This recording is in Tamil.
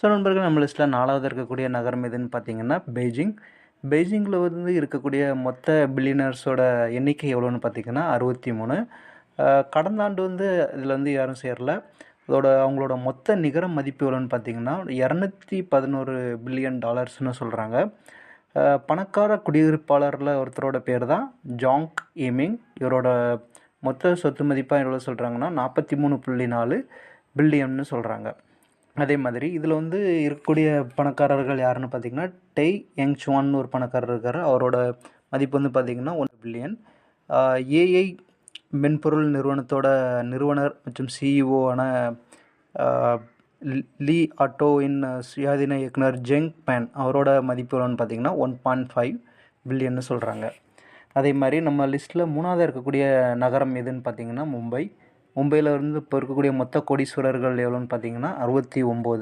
ஸோ நண்பர்கள், நம்ம லிஸ்ட்டில் 4வது இருக்கக்கூடிய நகரம் எதுன்னு பார்த்தீங்கன்னா பெய்ஜிங். பெய்ஜிங்கில் வந்து இருக்கக்கூடிய மொத்த பில்லியனர்ஸோட எண்ணிக்கை எவ்வளோன்னு பார்த்தீங்கன்னா 63. கடந்த ஆண்டு வந்து இதில் வந்து யாரும் சேரல. அவங்களோட மொத்த நிகர மதிப்பு எவ்வளோன்னு பார்த்தீங்கன்னா $211 பில்லியன் சொல்கிறாங்க. பணக்கார குடியிருப்பாளரில் ஒருத்தரோட பேர் தான் ஜாங் ஈமிங். இவரோட மொத்த சொத்து மதிப்பாக எவ்வளோ சொல்கிறாங்கன்னா 43.4 பில்லியன்னு சொல்கிறாங்க. அதே மாதிரி இதில் வந்து இருக்கக்கூடிய பணக்காரர்கள் யாருன்னு பார்த்தீங்கன்னா டெய் யங்சுவான்னு ஒரு பணக்காரர் இருக்கார். அவரோட மதிப்பு வந்து பார்த்திங்கன்னா 1 பில்லியன். ஏஐ மென்பொருள் நிறுவனத்தோட நிறுவனர் மற்றும் சிஇஓவான லீ ஆட்டோவின் சுயாதீன இயக்குனர் ஜெங் பேன், அவரோட மதிப்பு எவ்வளோன்னு பார்த்தீங்கன்னா 1.5 பில்லியன்னு சொல்கிறாங்க. அதே மாதிரி நம்ம லிஸ்ட்டில் 3வது இருக்கக்கூடிய நகரம் எதுன்னு பார்த்தீங்கன்னா மும்பையில் இருந்து இப்போ இருக்கக்கூடிய மொத்த கோடீஸ்வரர்கள் எவ்வளோன்னு பார்த்தீங்கன்னா 69.